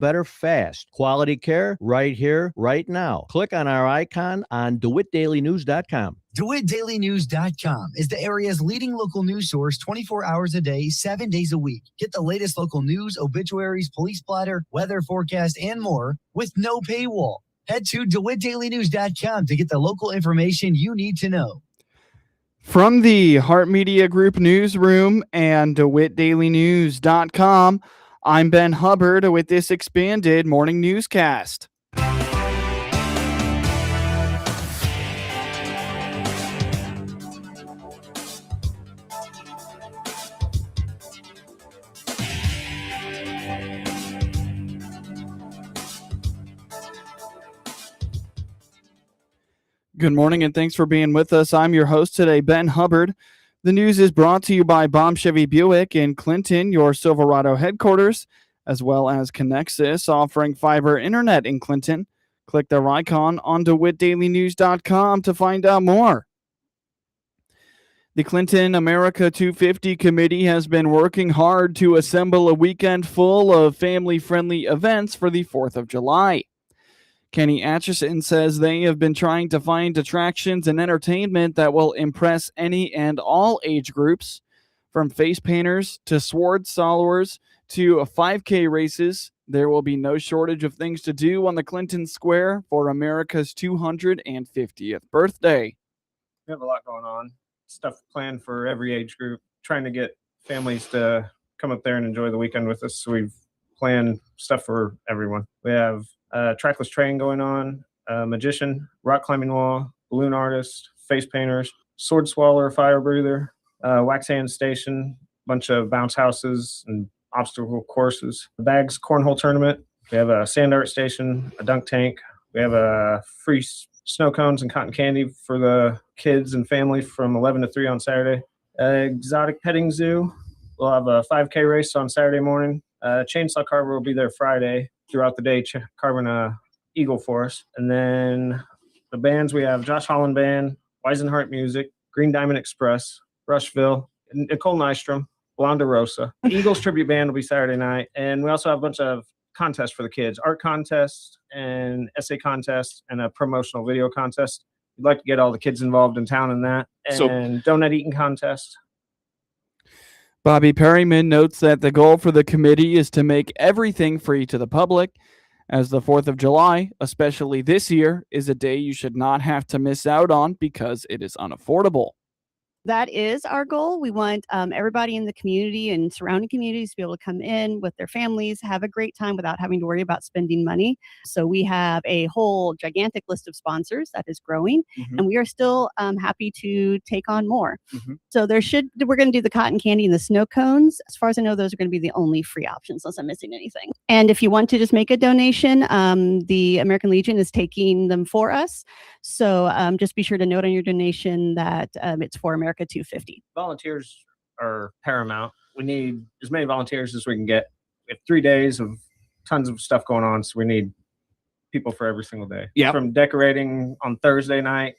better fast. Quality care right here, right now. Click on our icon on DeWittDailyNews.com. DeWittDailyNews.com is the area's leading local news source 24 hours a day, 7 days a week. Get the latest local news, obituaries, police splatter, weather forecast, and more with no paywall. Head to DeWittDailyNews.com to get the local information you need to know. From the Heart Media Group newsroom and DeWittDailyNews.com, I'm Ben Hubbard with this expanded morning newscast. Good morning and thanks for being with us. I'm your host today, Ben Hubbard. The news is brought to you by Baum Chevy Buick in Clinton, your Silverado headquarters, as well as Connexus, offering fiber internet in Clinton. Click their icon on DeWittDailyNews.com to find out more. The Clinton America 250 Committee has been working hard to assemble a weekend full of family-friendly events for the 4th of July. Kenny Atchison says they have been trying to find attractions and entertainment that will impress any and all age groups, from face painters to sword followers to 5K races. There will be no shortage of things to do on the Clinton Square for America's 250th birthday. We have a lot going on, stuff planned for every age group, trying to get families to come up there and enjoy the weekend with us. So we've planned stuff for everyone. We have trackless train going on, magician, rock climbing wall, balloon artist, face painters, sword swallower, fire breather, wax hand station, bunch of bounce houses and obstacle courses, bags cornhole tournament. We have a sand art station, a dunk tank. We have a free snow cones and cotton candy for the kids and family from 11 to 3 on Saturday. Exotic petting zoo. We'll have a 5K race on Saturday morning. Chainsaw carver will be there Friday throughout the day, carving a eagle for us. And then the bands, we have Josh Holland Band, Weisenhart Music, Green Diamond Express, Rushville, Nicole Nystrom, Blonda Rosa. Eagles Tribute Band will be Saturday night. And we also have a bunch of contests for the kids, art contest and essay contest and a promotional video contest. We'd like to get all the kids involved in town in that. And donut eating contest. Bobby Perryman notes that the goal for the committee is to make everything free to the public, as the 4th of July, especially this year, is a day you should not have to miss out on because it is unaffordable. That is our goal. We want everybody in the community and surrounding communities to be able to come in with their families, have a great time without having to worry about spending money. So we have a whole gigantic list of sponsors that is growing, and we are still happy to take on more. So we're going to do the cotton candy and the snow cones. As far as I know, those are going to be the only free options unless I'm missing anything. And if you want to just make a donation, the American Legion is taking them for us. So just be sure to note on your donation that it's for America 250. Volunteers are paramount. We need as many volunteers as we can get. We have 3 days of tons of stuff going on, so we need people for every single day. Yep. From decorating on Thursday night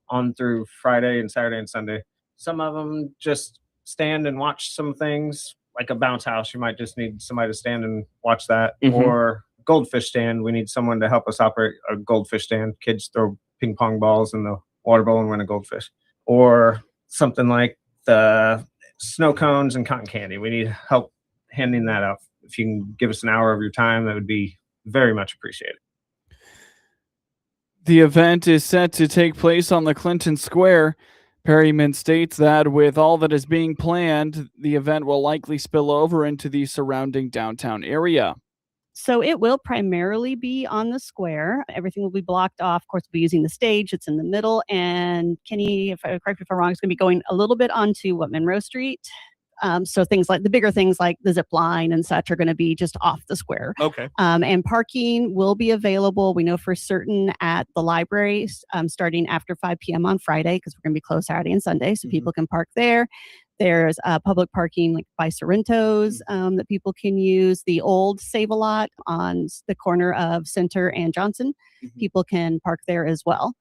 on through Friday and Saturday and Sunday. Some of them just stand and watch some things, like a bounce house. You might just need somebody to stand and watch that. Or goldfish stand. We need someone to help us operate a goldfish stand. Kids throw ping pong balls in the water bowl and win a goldfish. Or something like the snow cones and cotton candy. We need help handing that out. If you can give us an hour of your time, that would be very much appreciated. The event is set to take place on the Clinton Square. Perryman states that with all that is being planned, the event will likely spill over into the surrounding downtown area. So it will primarily be on the square. Everything will be blocked off. Of course, we'll be using the stage. It's in the middle. And Kenny, correct me if I'm wrong, is going to be going a little bit onto Monroe Street. So things like the bigger things like the zip line and such are going to be just off the square. Okay. And parking will be available. We know for certain at the library starting after 5 p.m. on Friday, because we're going to be closed Saturday and Sunday. So people can park there. There's public parking like by Sorrento's that people can use. The old Save-A-Lot on the corner of Center and Johnson. People can park there as well.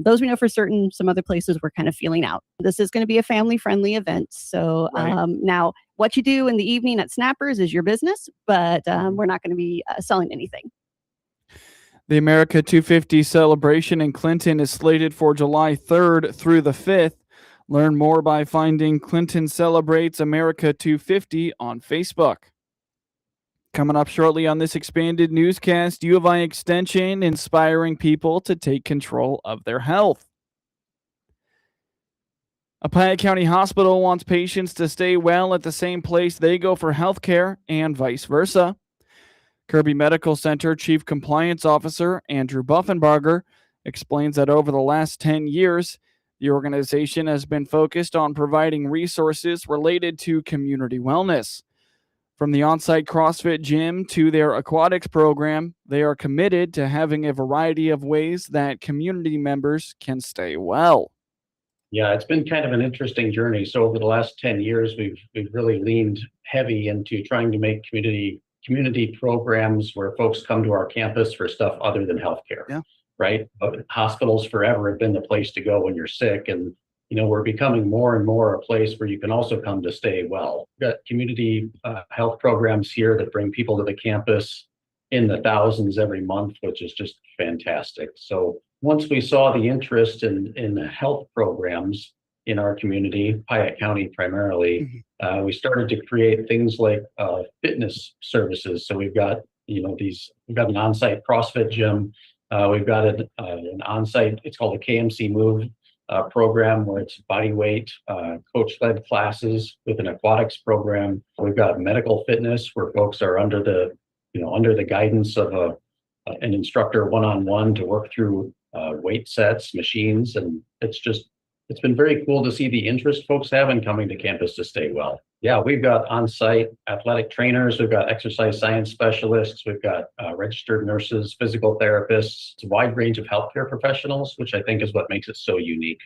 Those we know for certain. Some other places we're kind of feeling out. This is going to be a family-friendly event. So now what you do in the evening at Snappers is your business, but we're not going to be selling anything. The America 250 celebration in Clinton is slated for July 3rd through the 5th. Learn more by finding Clinton Celebrates America 250 on Facebook. Coming up shortly on this expanded newscast, U of I Extension inspiring people to take control of their health. A Piatt County hospital wants patients to stay well at the same place they go for health care and vice versa. Kirby Medical Center Chief Compliance Officer Andrew Buffenbarger explains that over the last 10 years, the organization has been focused on providing resources related to community wellness. From the on-site CrossFit gym to their aquatics program, they are committed to having a variety of ways that community members can stay well. Yeah, it's been kind of an interesting journey. So over the last 10 years, we've really leaned heavy into trying to make community programs where folks come to our campus for stuff other than healthcare. Yeah. Right? But hospitals forever have been the place to go when you're sick. And, we're becoming more and more a place where you can also come to stay well. We've got community health programs here that bring people to the campus in the thousands every month, which is just fantastic. So once we saw the interest in health programs in our community, Piatt County primarily, we started to create things like fitness services. So we've got, we've got an on-site CrossFit gym. We've got an on-site, it's called a KMC Move program, where it's body weight, coach-led classes with an aquatics program. We've got medical fitness, where folks are under the guidance of an instructor one-on-one to work through weight sets, machines, and it's been very cool to see the interest folks have in coming to campus to stay well. Yeah, we've got on-site athletic trainers, we've got exercise science specialists, we've got registered nurses, physical therapists, it's a wide range of healthcare professionals, which I think is what makes it so unique.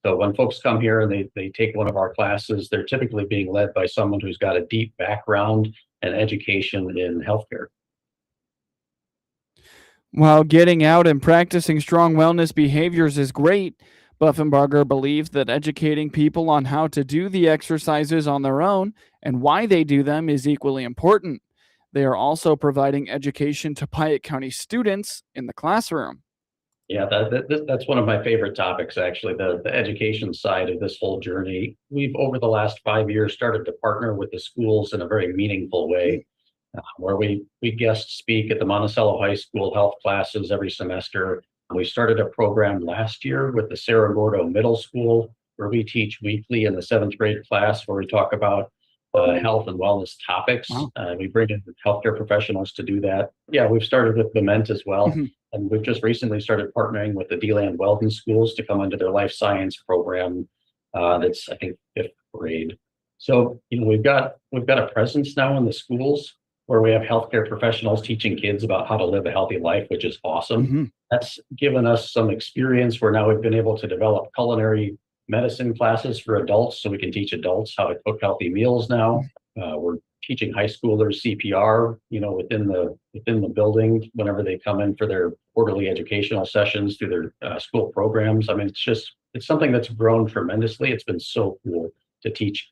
So when folks come here and they take one of our classes, they're typically being led by someone who's got a deep background and education in healthcare. While getting out and practicing strong wellness behaviors is great, Buffenbarger believes that educating people on how to do the exercises on their own and why they do them is equally important. They are also providing education to Piatt County students in the classroom. Yeah, that's one of my favorite topics, actually, the education side of this whole journey. We've, over the last 5 years, started to partner with the schools in a very meaningful way, where we guest speak at the Monticello High School health classes every semester. We started a program last year with the Cerro Gordo Middle School, where we teach weekly in the 7th grade class, where we talk about health and wellness topics. Wow. We bring in healthcare professionals to do that. Yeah, we've started with Bement as well. And we've just recently started partnering with the DeLand Weldon schools to come into their life science program. That's, I think, 5th grade. So, we've got a presence now in the schools where we have healthcare professionals teaching kids about how to live a healthy life, which is awesome. That's given us some experience where now we've been able to develop culinary medicine classes for adults, so we can teach adults how to cook healthy meals now. We're teaching high schoolers CPR, within the building whenever they come in for their quarterly educational sessions through their school programs. I mean, it's something that's grown tremendously. It's been so cool to teach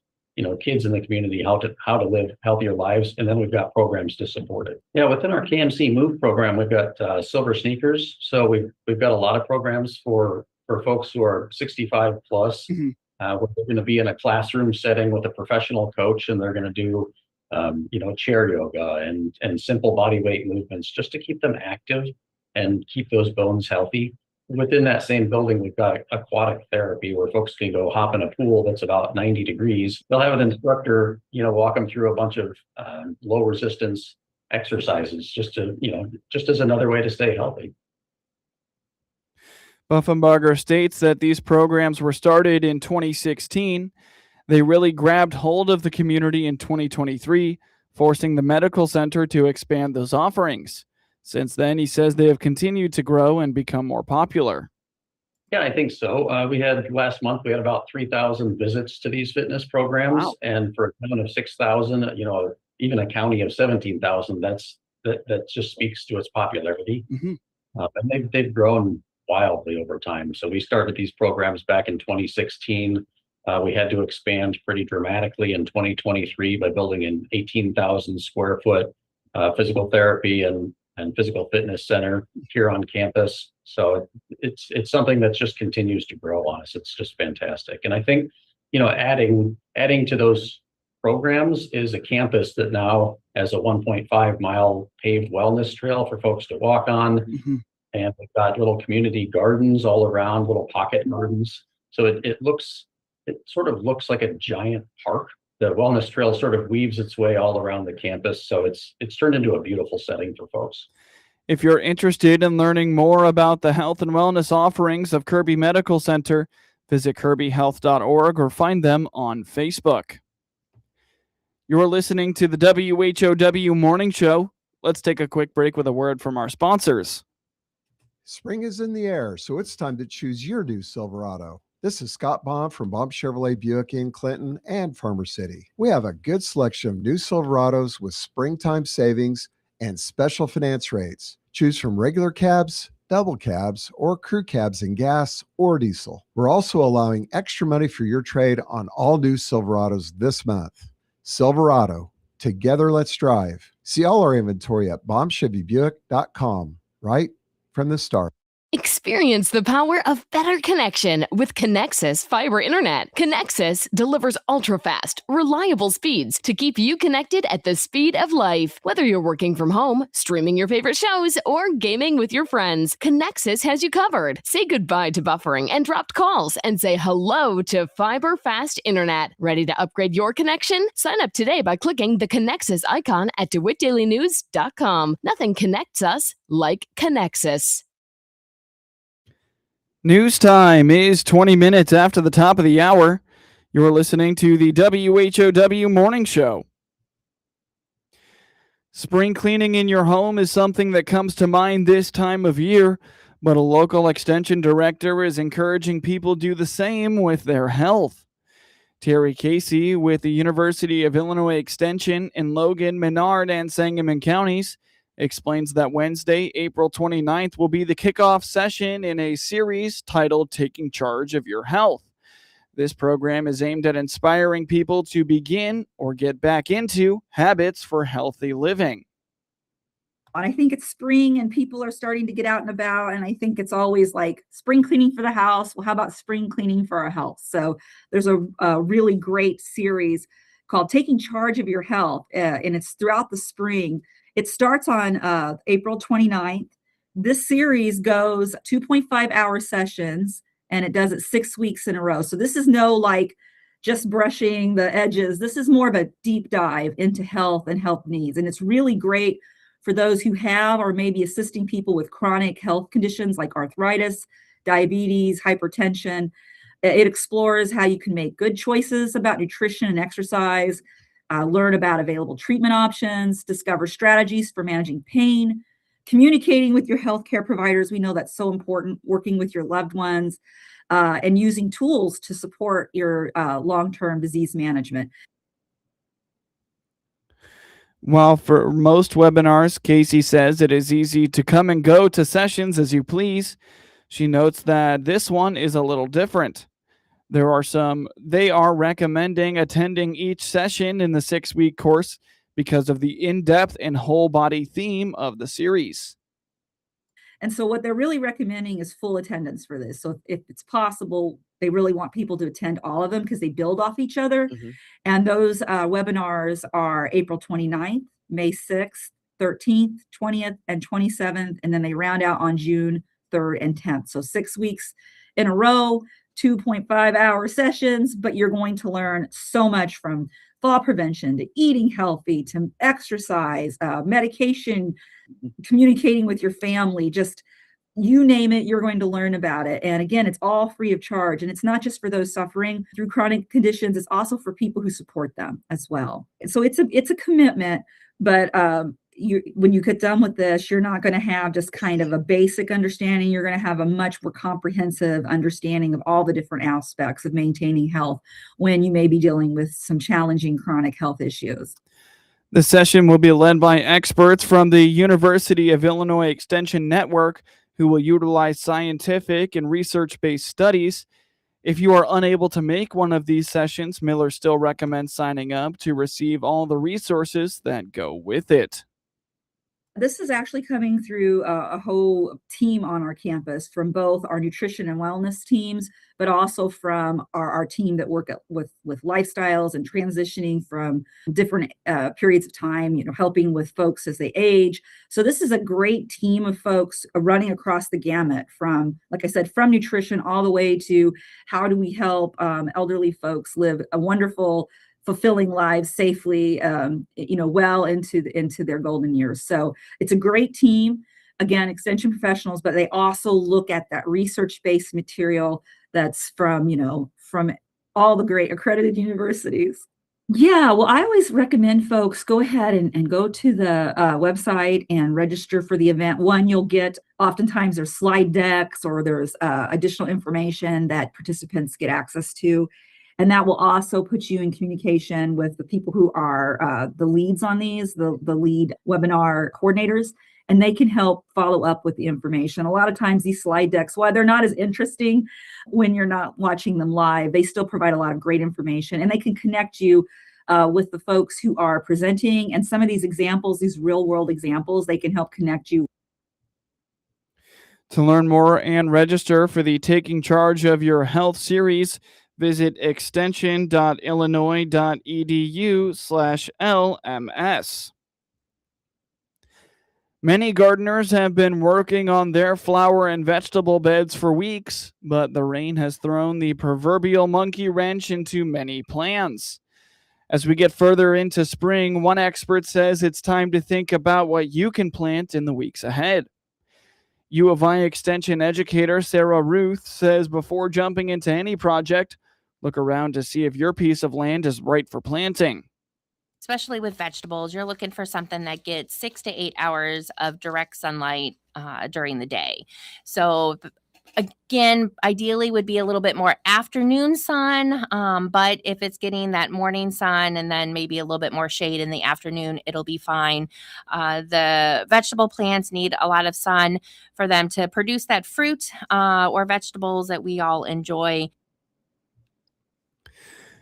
kids in the community how to live healthier lives, and then we've got programs to support it. Yeah, within our KMC Move program, we've got silver sneakers. So we've got a lot of programs for folks who are 65 plus. We're going to be in a classroom setting with a professional coach, and they're going to do chair yoga and simple body weight movements just to keep them active and keep those bones healthy. Within that same building, we've got aquatic therapy where folks can go hop in a pool that's about 90 degrees. They'll have an instructor, walk them through a bunch of low resistance exercises just as another way to stay healthy. Buffenbarger states that these programs were started in 2016. They really grabbed hold of the community in 2023, forcing the medical center to expand those offerings. Since then, he says they have continued to grow and become more popular. Yeah, I think so. Last month, we had about 3,000 visits to these fitness programs. Wow. And for a town of 6,000, even a county of 17,000, that just speaks to its popularity. And they've grown wildly over time. So we started these programs back in 2016. We had to expand pretty dramatically in 2023 by building an 18,000 square foot physical therapy and physical fitness center here on campus. So it's something that just continues to grow on us. It's just fantastic. And I think, adding to those programs is a campus that now has a 1.5 mile paved wellness trail for folks to walk on. Mm-hmm. And we've got little community gardens all around, little pocket gardens. So it sort of looks like a giant park. The wellness trail sort of weaves its way all around the campus. So it's turned into a beautiful setting for folks. If you're interested in learning more about the health and wellness offerings of Kirby Medical Center, visit kirbyhealth.org or find them on Facebook. You're listening to the WHOW Morning Show. Let's take a quick break with a word from our sponsors. Spring is in the air, so it's time to choose your new Silverado. This is Scott Baum from Baum Chevrolet Buick in Clinton and Farmer City. We have a good selection of new Silverados with springtime savings and special finance rates. Choose from regular cabs, double cabs, or crew cabs in gas or diesel. We're also allowing extra money for your trade on all new Silverados this month. Silverado, together let's drive. See all our inventory at BaumChevyBuick.com, right from the start. Experience the power of better connection with Connexus Fiber Internet. Connexus delivers ultra-fast, reliable speeds to keep you connected at the speed of life. Whether you're working from home, streaming your favorite shows, or gaming with your friends, Connexus has you covered. Say goodbye to buffering and dropped calls and say hello to fiber fast internet. Ready to upgrade your connection? Sign up today by clicking the Connexus icon at DeWittDailyNews.com. Nothing connects us like Connexus. News time is 20 minutes after the top of the hour. You're listening to the WHOW Morning Show. Spring cleaning in your home is something that comes to mind this time of year, but a local extension director is encouraging people to do the same with their health. Terry Casey with the University of Illinois Extension in Logan, Menard, and Sangamon counties explains that Wednesday, April 29th, will be the kickoff session in a series titled Taking Charge of Your Health. This program is aimed at inspiring people to begin or get back into habits for healthy living. I think it's spring and people are starting to get out and about. And I think it's always like spring cleaning for the house. Well, how about spring cleaning for our health? So there's a really great series called Taking Charge of Your Health. And it's throughout the spring. It starts on April 29th. This series goes 2.5 hour sessions and it does it 6 weeks in a row. So this is no like just brushing the edges. This is more of a deep dive into health and health needs. And it's really great for those who have or maybe assisting people with chronic health conditions like arthritis, diabetes, hypertension. It explores how you can make good choices about nutrition and exercise, learn about available treatment options, discover strategies for managing pain, communicating with your healthcare providers. We know that's so important, working with your loved ones, and using tools to support your long-term disease management. While for most webinars, Casey says it is easy to come and go to sessions as you please, she notes that this one is a little different. They are recommending attending each session in the 6-week course because of the in-depth and whole body theme of the series. And so what they're really recommending is full attendance for this. So if it's possible, they really want people to attend all of them because they build off each other. Mm-hmm. And those webinars are April 29th, May 6th, 13th, 20th, and 27th. And then they round out on June 3rd and 10th. So 6 weeks in a row, 2.5 hour sessions, but you're going to learn so much from fall prevention to eating healthy to exercise, medication, communicating with your family, just you name it, you're going to learn about it. And again, it's all free of charge. And it's not just for those suffering through chronic conditions, it's also for people who support them as well. And so it's a commitment, but when you get done with this, you're not going to have just kind of a basic understanding. You're going to have a much more comprehensive understanding of all the different aspects of maintaining health when you may be dealing with some challenging chronic health issues. The session will be led by experts from the University of Illinois Extension Network who will utilize scientific and research-based studies. If you are unable to make one of these sessions, Miller still recommends signing up to receive all the resources that go with it. This is actually coming through a whole team on our campus from both our nutrition and wellness teams, but also from our team that work with lifestyles and transitioning from different periods of time, helping with folks as they age. So this is a great team of folks running across the gamut from, like I said, from nutrition all the way to how do we help elderly folks live a wonderful, fulfilling lives safely, well into their golden years. So it's a great team. Again, extension professionals, but they also look at that research-based material that's from all the great accredited universities. Yeah, well, I always recommend folks go ahead and go to the website and register for the event. One, you'll get, oftentimes there's slide decks or there's additional information that participants get access to. And that will also put you in communication with the people who are the leads on these, the lead webinar coordinators, and they can help follow up with the information. A lot of times these slide decks, while they're not as interesting when you're not watching them live, they still provide a lot of great information, and they can connect you with the folks who are presenting. And some of these examples, these real world examples, they can help connect you. To learn more and register for the Taking Charge of Your Health series, visit extension.illinois.edu/LMS. Many gardeners have been working on their flower and vegetable beds for weeks, but the rain has thrown the proverbial monkey wrench into many plans. As we get further into spring, one expert says it's time to think about what you can plant in the weeks ahead. U of I Extension educator Sarah Ruth says before jumping into any project, look around to see if your piece of land is right for planting. Especially with vegetables, you're looking for something that gets 6 to 8 hours of direct sunlight during the day. So again, ideally would be a little bit more afternoon sun, but if it's getting that morning sun and then maybe a little bit more shade in the afternoon, it'll be fine. The vegetable plants need a lot of sun for them to produce that fruit or vegetables that we all enjoy.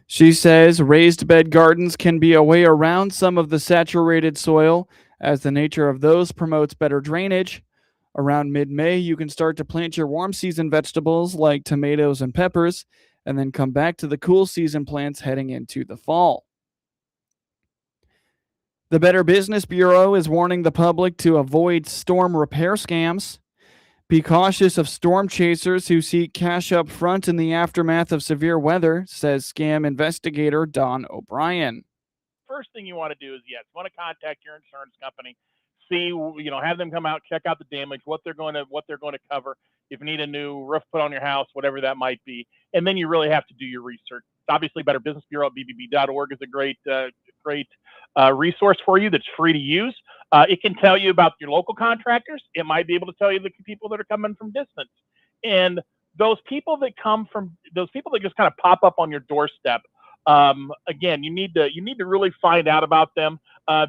She says raised bed gardens can be a way around some of the saturated soil, as the nature of those promotes better drainage. Around mid-May, you can start to plant your warm season vegetables like tomatoes and peppers, and then come back to the cool season plants heading into the fall. The Better Business Bureau is warning the public to avoid storm repair scams. Be cautious of storm chasers who seek cash up front in the aftermath of severe weather, says scam investigator Don O'Brien. First thing you want to do is, yes, you want to contact your insurance company, see, have them come out, check out the damage, what they're going to cover, if you need a new roof put on your house, whatever that might be. And then you really have to do your research. Obviously, Better Business Bureau at bbb.org is a great resource for you that's free to use. It can tell you about your local contractors. It might be able to tell you the people that are coming from distance. And those people that just kind of pop up on your doorstep, again, you need to really find out about them.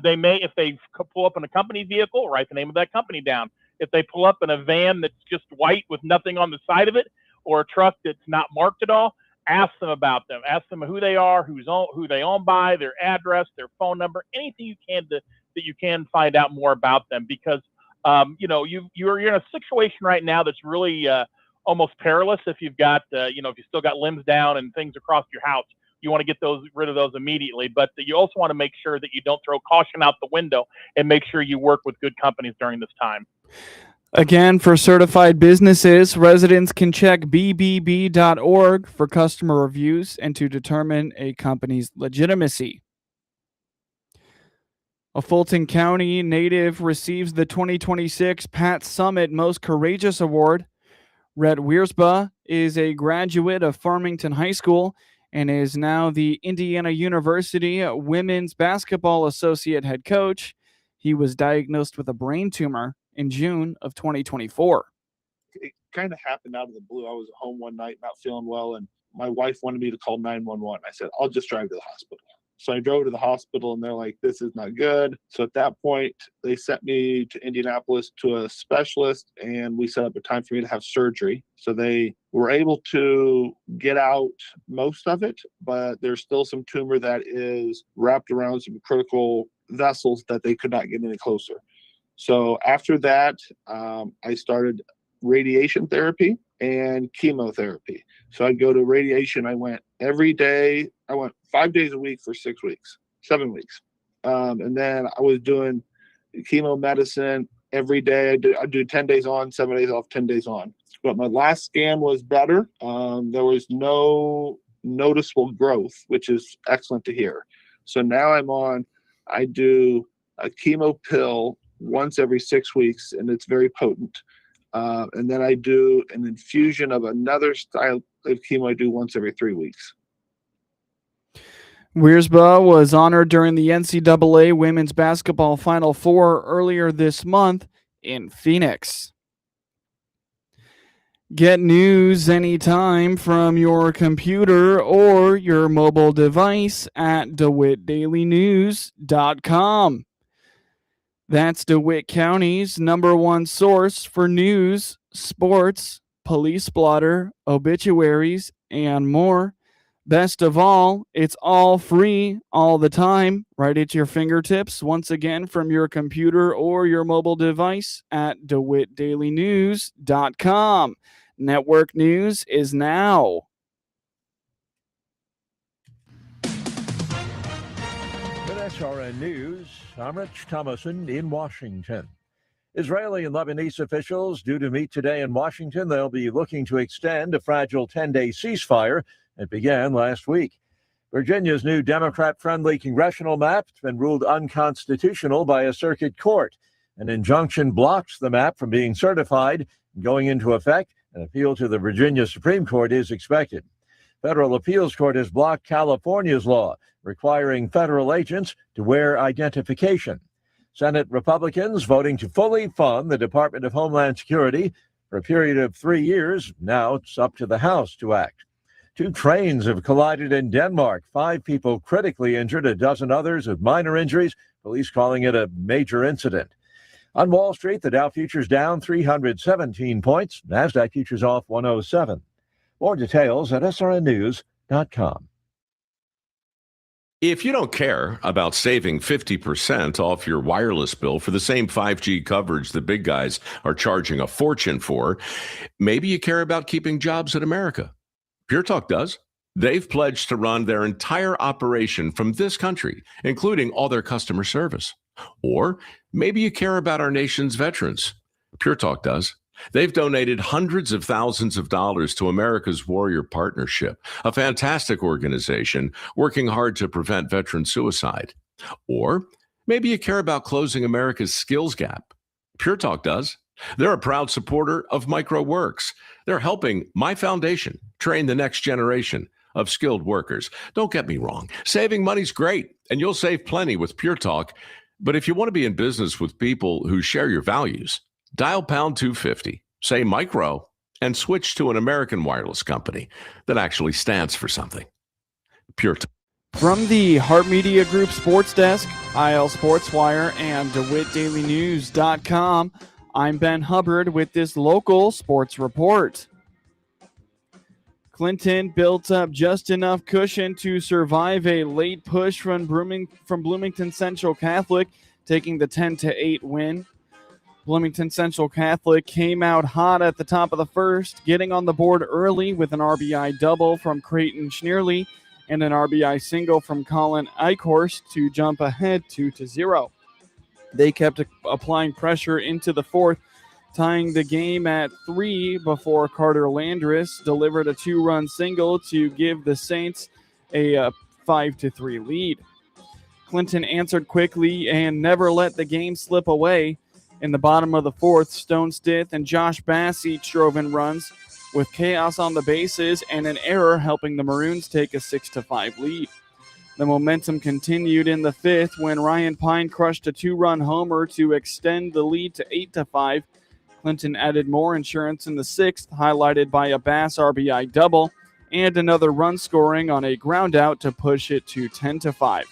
They may, if they pull up in a company vehicle, write the name of that company down. If they pull up in a van that's just white with nothing on the side of it, or a truck that's not marked at all, ask them about them. Ask them who they are, who they own by, their address, their phone number, anything you can that you can find out more about them. Because you're in a situation right now that's really almost perilous. If you've got if you still got limbs down and things across your house, you want to get rid of those immediately. But you also want to make sure that you don't throw caution out the window and make sure you work with good companies during this time. Again, for certified businesses, residents can check bbb.org for customer reviews and to determine a company's legitimacy. A Fulton County native receives the 2026 Pat Summit Most Courageous Award. Rhett Wiersba is a graduate of Farmington High School and is now the Indiana University Women's Basketball Associate head coach. He was diagnosed with a brain tumor in June of 2024. It kind of happened out of the blue. I was at home one night, not feeling well, and my wife wanted me to call 911. I said, I'll just drive to the hospital. So I drove to the hospital and they're like, this is not good. So at that point, they sent me to Indianapolis to a specialist and we set up a time for me to have surgery. So they were able to get out most of it, but there's still some tumor that is wrapped around some critical vessels that they could not get any closer. So after that, I started radiation therapy and chemotherapy. So I'd go to radiation. I went every day. I went 5 days a week for 7 weeks. And then I was doing chemo medicine every day. I'd do 10 days on, 7 days off, 10 days on. But my last scan was better. There was no noticeable growth, which is excellent to hear. So now I do a chemo pill once every 6 weeks, and it's very potent. And then I do an infusion of another style of chemo I do once every 3 weeks. Wiersbe was honored during the NCAA Women's Basketball Final Four earlier this month in Phoenix. Get news anytime from your computer or your mobile device at DeWittDailyNews.com. That's DeWitt County's #1 source for news, sports, police blotter, obituaries, and more. Best of all, it's all free all the time, right at your fingertips. Once again, from your computer or your mobile device at DeWittDailyNews.com. Network news is now. With SRN News, I'm Rich Thomason in Washington. Israeli and Lebanese officials due to meet today in Washington. They'll be looking to extend a fragile 10-day ceasefire that began last week. Virginia's new Democrat-friendly congressional map has been ruled unconstitutional by a circuit court. An injunction blocks the map from being certified and going into effect. An appeal to the Virginia Supreme Court is expected. Federal Appeals Court has blocked California's law requiring federal agents to wear identification. Senate Republicans voting to fully fund the Department of Homeland Security for a period of 3 years. Now it's up to the House to act. 2 trains have collided in Denmark. 5 people critically injured, a dozen others with minor injuries, police calling it a major incident. On Wall Street, the Dow futures down 317 points. NASDAQ futures off 107. More details at srnnews.com. If you don't care about saving 50% off your wireless bill for the same 5G coverage the big guys are charging a fortune for, maybe you care about keeping jobs in America. Pure Talk does. They've pledged to run their entire operation from this country, including all their customer service. Or maybe you care about our nation's veterans. Pure Talk does. They've donated hundreds of thousands of dollars to America's Warrior Partnership, a fantastic organization working hard to prevent veteran suicide. Or maybe you care about closing America's skills gap. Pure Talk does. They're a proud supporter of MicroWorks. They're helping my foundation train the next generation of skilled workers. Don't get me wrong. Saving money's great, and you'll save plenty with Pure Talk. But if you want to be in business with people who share your values, dial pound 250, say micro, and switch to an American wireless company that actually stands for something. Pure Talk. From the Hart Media Group Sports Desk, IL Sports Wire, and DeWittDailyNews.com, I'm Ben Hubbard with this local sports report. Clinton built up just enough cushion to survive a late push from Bloomington Central Catholic, taking the 10-8 win. Bloomington Central Catholic came out hot at the top of the first, getting on the board early with an RBI double from Creighton Schneerly and an RBI single from Colin Eichhorst to jump ahead 2-0. They kept applying pressure into the fourth, tying the game at 3 before Carter Landris delivered a 2-run single to give the Saints a 5-3 lead. Clinton answered quickly and never let the game slip away. In the bottom of the fourth, Stone Stith and Josh Bass each drove in runs, with chaos on the bases and an error helping the Maroons take a 6-5 lead. The momentum continued in the fifth when Ryan Pine crushed a 2-run homer to extend the lead to 8-5. Clinton added more insurance in the sixth, highlighted by a Bass RBI double, and another run scoring on a ground out to push it to 10-5.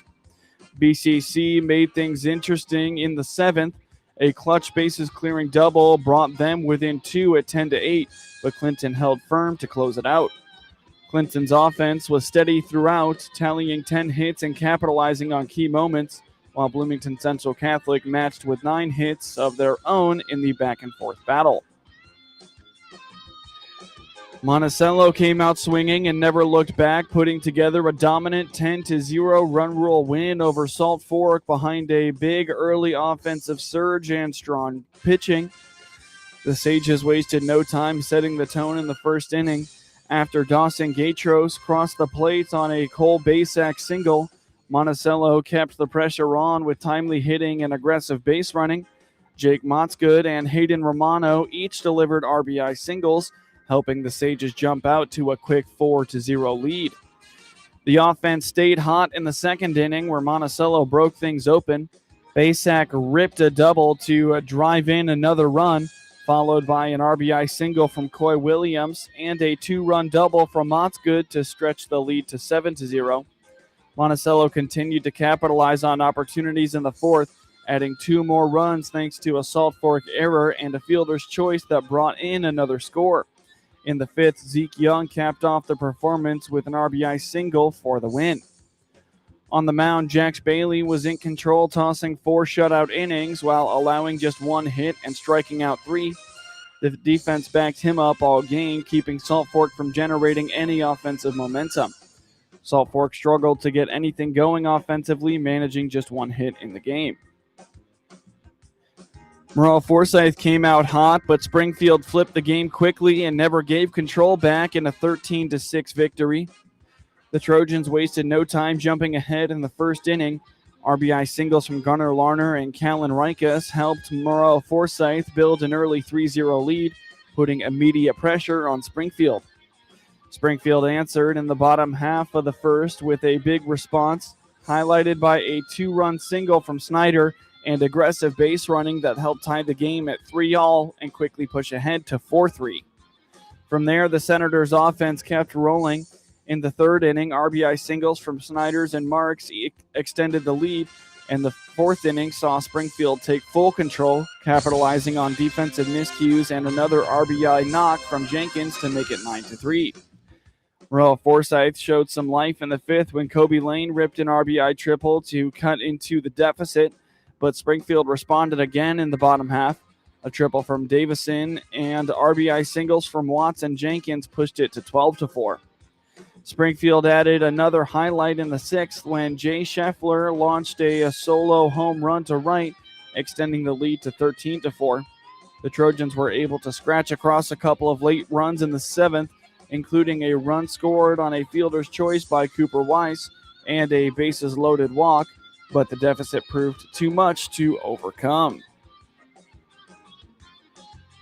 BCC made things interesting in the 7th. A clutch bases clearing double brought them within 2 at 10-8, but Clinton held firm to close it out. Clinton's offense was steady throughout, tallying 10 hits and capitalizing on key moments, while Bloomington Central Catholic matched with 9 hits of their own in the back-and-forth battle. Monticello came out swinging and never looked back, putting together a dominant 10-0 run rule win over Salt Fork behind a big early offensive surge and strong pitching. The Sages wasted no time setting the tone in the first inning. After Dawson Gatros crossed the plate on a Cole Basak single, Monticello kept the pressure on with timely hitting and aggressive base running. Jake Motsgood and Hayden Romano each delivered RBI singles, helping the Sages jump out to a quick 4-0 lead. The offense stayed hot in the second inning where Monticello broke things open. Basak ripped a double to drive in another run, followed by an RBI single from Coy Williams and a 2-run double from Motsgood to stretch the lead to 7-0. Monticello continued to capitalize on opportunities in the fourth, adding 2 more runs thanks to a Salt Fork error and a fielder's choice that brought in another score. In the fifth, Zeke Young capped off the performance with an RBI single for the win. On the mound, Jax Bailey was in control, tossing 4 shutout innings while allowing just 1 hit and striking out 3. The defense backed him up all game, keeping Salt Fork from generating any offensive momentum. Salt Fork struggled to get anything going offensively, managing just 1 hit in the game. Maroa-Forsyth came out hot, but Springfield flipped the game quickly and never gave control back in a 13-6 victory. The Trojans wasted no time jumping ahead in the first inning. RBI singles from Gunnar Larner and Callan Rikas helped Maroa-Forsyth build an early 3-0 lead, putting immediate pressure on Springfield. Springfield answered in the bottom half of the first with a big response, highlighted by a 2-run single from Snyder and aggressive base running that helped tie the game at 3-all and quickly push ahead to 4-3. From there, the Senators' offense kept rolling. In the third inning, RBI singles from Snyders and Marks extended the lead, and the fourth inning saw Springfield take full control, capitalizing on defensive miscues and another RBI knock from Jenkins to make it 9-3. Maroa-Forsyth showed some life in the fifth when Kobe Lane ripped an RBI triple to cut into the deficit, but Springfield responded again in the bottom half. A triple from Davison and RBI singles from Watts and Jenkins pushed it to 12-4. Springfield added another highlight in the sixth when Jay Scheffler launched a solo home run to right, extending the lead to 13-4. The Trojans were able to scratch across a couple of late runs in the seventh, including a run scored on a fielder's choice by Cooper Weiss and a bases-loaded walk, but the deficit proved too much to overcome.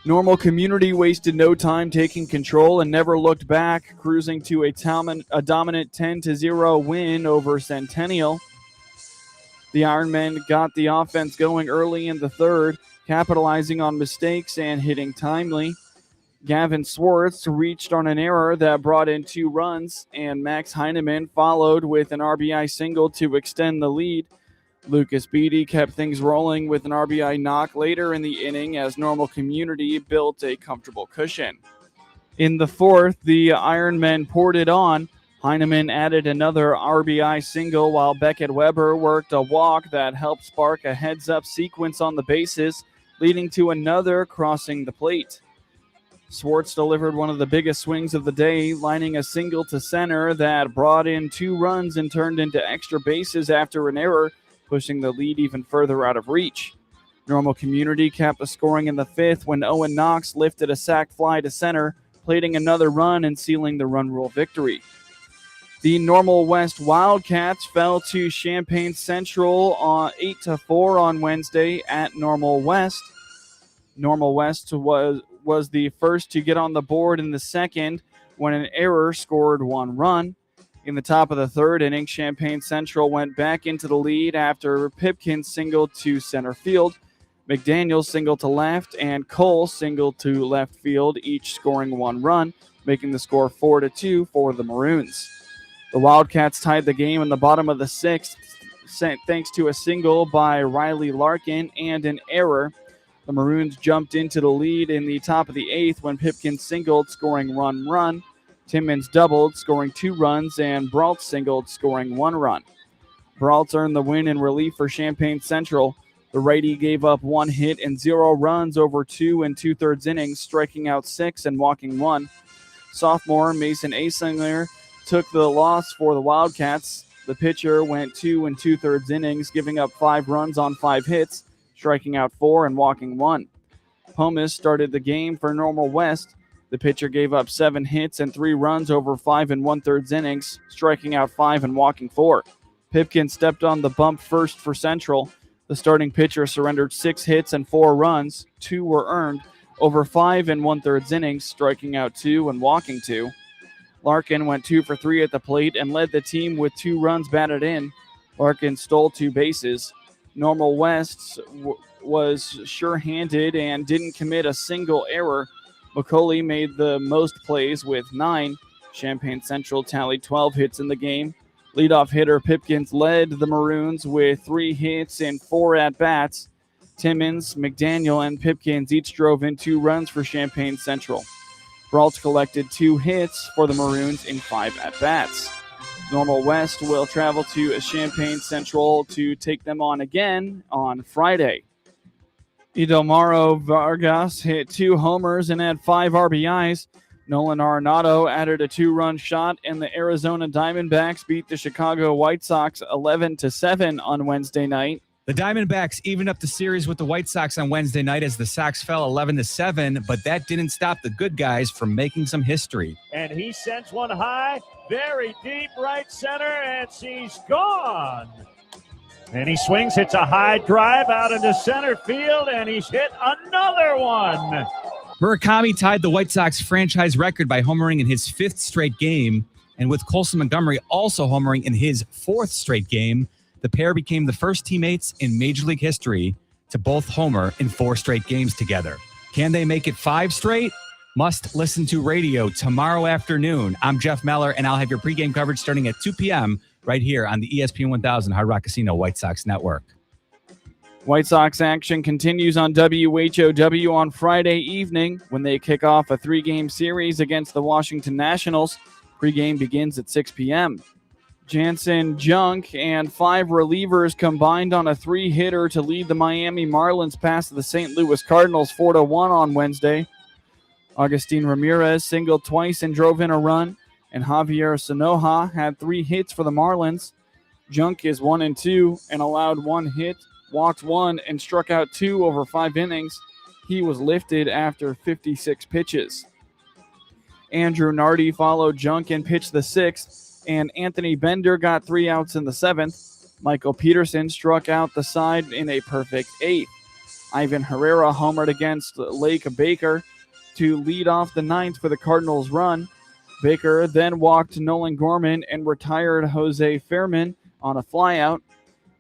Normal Community wasted no time taking control and never looked back, cruising to a dominant 10-0 win over Centennial. The Ironmen got the offense going early in the third, capitalizing on mistakes and hitting timely. Gavin Swartz reached on an error that brought in 2 runs, and Max Heineman followed with an RBI single to extend the lead. Lucas Beatty kept things rolling with an RBI knock later in the inning as Normal Community built a comfortable cushion. In the fourth, the Ironmen poured it on. Heineman added another RBI single while Beckett Weber worked a walk that helped spark a heads-up sequence on the bases, leading to another crossing the plate. Swartz delivered one of the biggest swings of the day, lining a single to center that brought in 2 runs and turned into extra bases after an error, pushing the lead even further out of reach. Normal Community capped the scoring in the fifth when Owen Knox lifted a sac fly to center, plating another run and sealing the run rule victory. The Normal West Wildcats fell to Champaign Central on 8-4 on Wednesday at Normal West. Normal West was the first to get on the board in the second when an error scored 1 run. In the top of the third inning, Champaign Central went back into the lead after Pipkin singled to center field. McDaniel singled to left, and Cole singled to left field, each scoring 1 run, making the score 4-2 for the Maroons. The Wildcats tied the game in the bottom of the 6th, thanks to a single by Riley Larkin and an error. The Maroons jumped into the lead in the top of the 8th when Pipkin singled, scoring 1 run. Timmons doubled, scoring 2 runs, and Brault singled, scoring 1 run. Brault earned the win in relief for Champaign Central. The righty gave up 1 hit and 0 runs over 2 2/3 innings, striking out 6 and walking 1. Sophomore Mason Asinger took the loss for the Wildcats. The pitcher went 2 2/3 innings, giving up 5 runs on 5 hits, striking out 4 and walking 1. Pomus started the game for Normal West. The pitcher gave up 7 hits and 3 runs over 5 1/3 innings, striking out 5 and walking 4. Pipkin stepped on the bump first for Central. The starting pitcher surrendered 6 hits and 4 runs. 2 were earned over 5 1/3 innings, striking out 2 and walking 2. Larkin went 2 for 3 at the plate and led the team with 2 runs batted in. Larkin stole 2 bases. Normal West was sure-handed and didn't commit a single error. McCauley made the most plays with 9. Champaign Central tallied 12 hits in the game. Leadoff hitter Pipkins led the Maroons with 3 hits and 4 at-bats. Timmons, McDaniel, and Pipkins each drove in 2 runs for Champaign Central. Brault collected 2 hits for the Maroons in 5 at-bats. Normal West will travel to Champaign Central to take them on again on Friday. Idomaro Vargas hit 2 homers and had 5 RBIs. Nolan Arenado added a 2-run shot, and the Arizona Diamondbacks beat the Chicago White Sox 11-7 on Wednesday night. The Diamondbacks evened up the series with the White Sox on Wednesday night as the Sox fell 11-7, but that didn't stop the good guys from making some history. And he sends one high, very deep right center, and she's gone. And he swings, hits a high drive out into center field, and he's hit another one. Murakami tied the White Sox franchise record by homering in his 5th straight game, and with Colson Montgomery also homering in his 4th straight game, the pair became the first teammates in Major League history to both homer in 4 straight games together. Can they make it 5 straight? Must listen to radio tomorrow afternoon. I'm Jeff Meller, and I'll have your pregame coverage starting at 2 p.m. right here on the ESPN 1000 Hard Rock Casino White Sox Network. White Sox action continues on WHOW on Friday evening when they kick off a 3-game series against the Washington Nationals. Pregame begins at 6 p.m. Jansen, Junk, and 5 relievers combined on a 3-hitter to lead the Miami Marlins past the St. Louis Cardinals 4-1 on Wednesday. Agustin Ramirez singled twice and drove in a run, and Javier Sanoja had 3 hits for the Marlins. Junk is 1-2 and allowed 1 hit, walked 1, and struck out 2 over 5 innings. He was lifted after 56 pitches. Andrew Nardi followed Junk and pitched the 6th, and Anthony Bender got 3 outs in the 7th. Michael Peterson struck out the side in a perfect 8th. Ivan Herrera homered against Lake Baker to lead off the 9th for the Cardinals' run. Baker then walked Nolan Gorman and retired Jose Fairman on a flyout.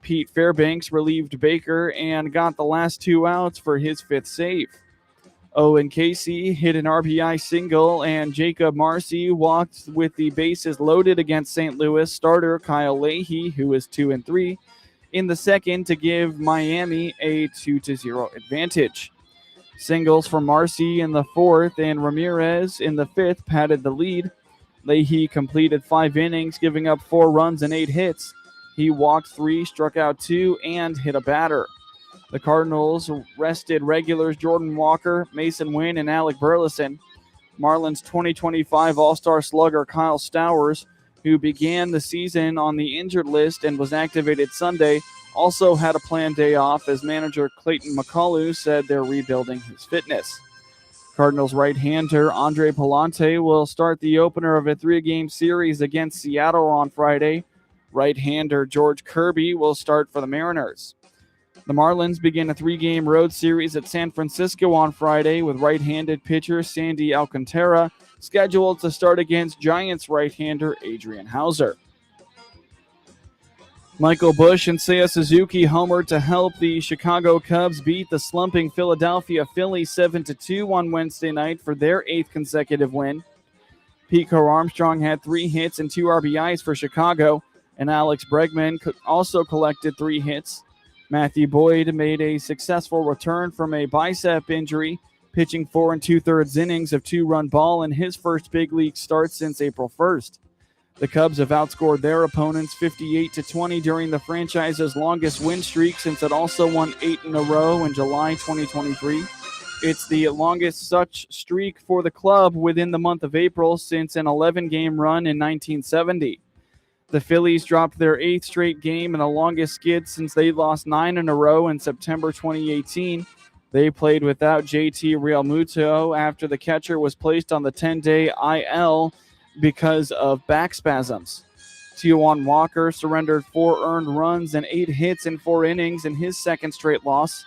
Pete Fairbanks relieved Baker and got the last 2 outs for his 5th save. Owen Casey hit an RBI single, and Jacob Marcy walked with the bases loaded against St. Louis starter Kyle Leahy, who is 2-3, in the 2nd to give Miami a 2-0 advantage. Singles for Marcy in the 4th and Ramirez in the 5th padded the lead. Leahy completed 5 innings, giving up 4 runs and 8 hits. He walked 3, struck out 2, and hit a batter. The Cardinals rested regulars Jordan Walker, Mason Wynn, and Alec Burleson. Marlins 2025 All-Star slugger Kyle Stowers, who began the season on the injured list and was activated Sunday, also had a planned day off as manager Clayton McCullough said they're rebuilding his fitness. Cardinals right-hander Andre Palante will start the opener of a 3-game series against Seattle on Friday. Right-hander George Kirby will start for the Mariners. The Marlins begin a 3-game road series at San Francisco on Friday with right-handed pitcher Sandy Alcantara scheduled to start against Giants right-hander Adrian Hauser. Michael Busch and Seiya Suzuki homered to help the Chicago Cubs beat the slumping Philadelphia Phillies 7-2 on Wednesday night for their 8th consecutive win. Pete Crow Armstrong had 3 hits and 2 RBIs for Chicago, and Alex Bregman also collected 3 hits. Matthew Boyd made a successful return from a bicep injury, pitching 4 2/3 innings of 2-run ball in his first big league start since April 1st. The Cubs have outscored their opponents 58-20 during the franchise's longest win streak since it also won 8 in a row in July 2023. It's the longest such streak for the club within the month of April since an 11-game run in 1970. The Phillies dropped their 8th straight game and the longest skid since they lost 9 in a row in September 2018. They played without JT Realmuto after the catcher was placed on the 10-day IL because of back spasms. Taijuan Walker surrendered 4 earned runs and 8 hits in 4 innings in his second straight loss.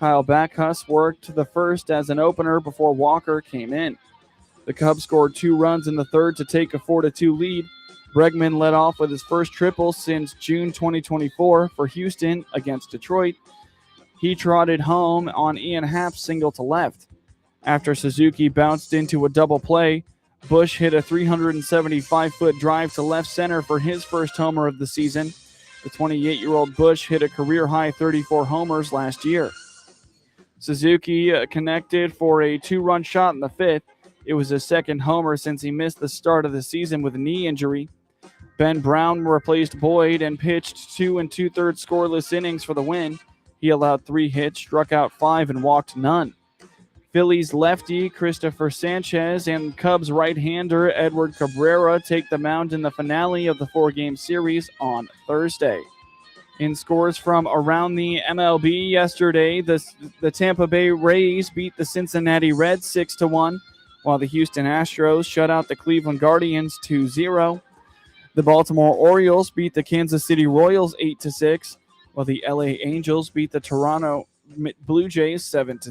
Kyle Backus worked the first as an opener before Walker came in. The Cubs scored 2 runs in the third to take a 4-2 lead. Bregman led off with his first triple since June 2024 for Houston against Detroit. He trotted home on Ian Happ's single to left. After Suzuki bounced into a double play, Busch hit a 375-foot drive to left center for his first homer of the season. The 28-year-old Busch hit a career-high 34 homers last year. Suzuki connected for a 2-run shot in the 5th. It was his second homer since he missed the start of the season with a knee injury. Ben Brown replaced Boyd and pitched 2 2/3 scoreless innings for the win. He allowed 3 hits, struck out 5, and walked none. Phillies lefty Christopher Sanchez and Cubs right-hander Edward Cabrera take the mound in the finale of the 4-game series on Thursday. In scores from around the MLB yesterday, the Tampa Bay Rays beat the Cincinnati Reds 6-1, while the Houston Astros shut out the Cleveland Guardians 2-0. The Baltimore Orioles beat the Kansas City Royals 8-6, while the LA Angels beat the Toronto Blue Jays 7-3.